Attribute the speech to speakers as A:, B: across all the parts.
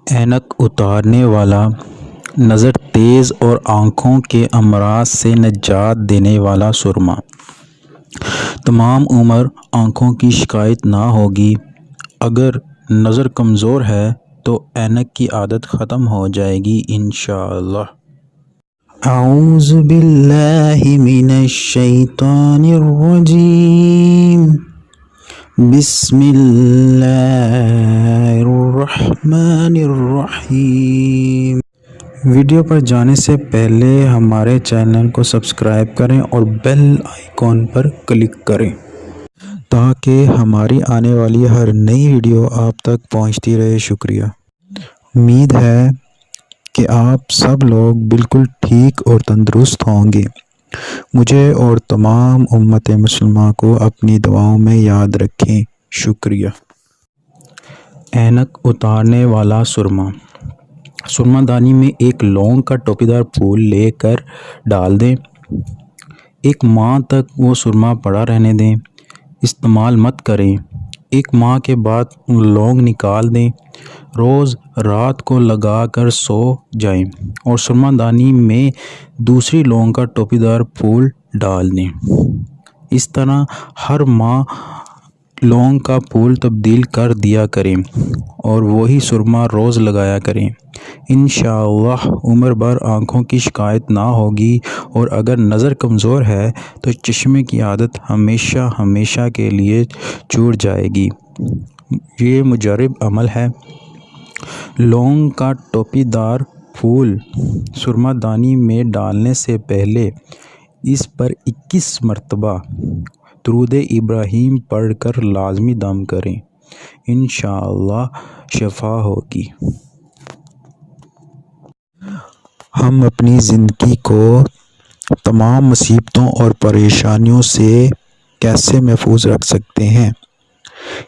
A: اینک اتارنے والا، نظر تیز اور آنکھوں کے امراض سے نجات دینے والا سرما۔ تمام عمر آنکھوں کی شکایت نہ ہوگی۔ اگر نظر کمزور ہے تو اینک کی عادت ختم ہو جائے گی انشاءاللہ۔ اعوذ باللہ من الشیطان الرجیم، بسم اللہ الرحمن الرحیم۔ ویڈیو پر جانے سے پہلے ہمارے چینل کو سبسکرائب کریں اور بیل آئیکن پر کلک کریں تاکہ ہماری آنے والی ہر نئی ویڈیو آپ تک پہنچتی رہے۔ شکریہ۔ امید ہے کہ آپ سب لوگ بالکل ٹھیک اور تندرست ہوں گے۔ مجھے اور تمام امت مسلمہ کو اپنی دعاؤں میں یاد رکھیں۔ شکریہ۔ اینک اتارنے والا سرما۔ سرما دانی میں ایک لونگ کا ٹوپی دار پھول لے کر ڈال دیں۔ ایک ماہ تک وہ سرما پڑا رہنے دیں، استعمال مت کریں۔ ایک ماہ کے بعد لونگ نکال دیں، روز رات کو لگا کر سو جائیں اور سرما دانی میں دوسری لونگ کا ٹوپی دار پھول ڈال دیں۔ اس طرح ہر ماہ لونگ کا پھول تبدیل کر دیا کریں اور وہی سرما روز لگایا کریں۔ انشاءاللہ عمر بھر آنکھوں کی شکایت نہ ہوگی، اور اگر نظر کمزور ہے تو چشمے کی عادت ہمیشہ ہمیشہ کے لیے چھوٹ جائے گی۔ یہ مجرب عمل ہے۔ لونگ کا ٹوپی دار پھول سرما دانی میں ڈالنے سے پہلے اس پر 21 مرتبہ درود ابراہیم پڑھ کر لازمی دم کریں، انشاءاللہ شفا ہوگی۔ ہم اپنی زندگی کو تمام مصیبتوں اور پریشانیوں سے کیسے محفوظ رکھ سکتے ہیں؟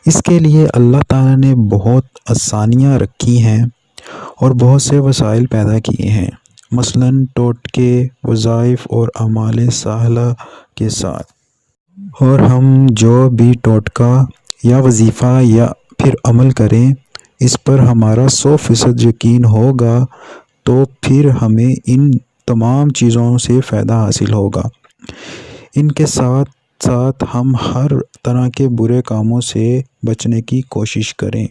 A: اس کے لیے اللہ تعالیٰ نے بہت آسانیاں رکھی ہیں اور بہت سے وسائل پیدا کیے ہیں، مثلاً ٹوٹکے، وظائف اور اعمال صالحہ کے ساتھ۔ اور ہم جو بھی ٹوٹکا یا وظیفہ یا پھر عمل کریں، اس پر ہمارا 100% یقین ہوگا تو پھر ہمیں ان تمام چیزوں سے فائدہ حاصل ہوگا۔ ان کے ساتھ ساتھ ہم ہر طرح کے برے کاموں سے بچنے کی کوشش کریں۔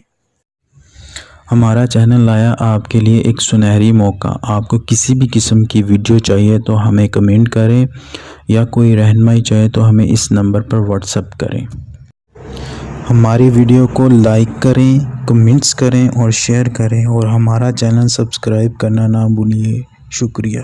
A: ہمارا چینل لایا آپ کے لیے ایک سنہری موقع۔ آپ کو کسی بھی قسم کی ویڈیو چاہیے تو ہمیں کمنٹ کریں، یا کوئی رہنمائی چاہے تو ہمیں اس نمبر پر واٹس ایپ کریں۔ ہماری ویڈیو کو لائک کریں، کمنٹس کریں اور شیئر کریں، اور ہمارا چینل سبسکرائب کرنا نہ بھولیے۔ شکریہ۔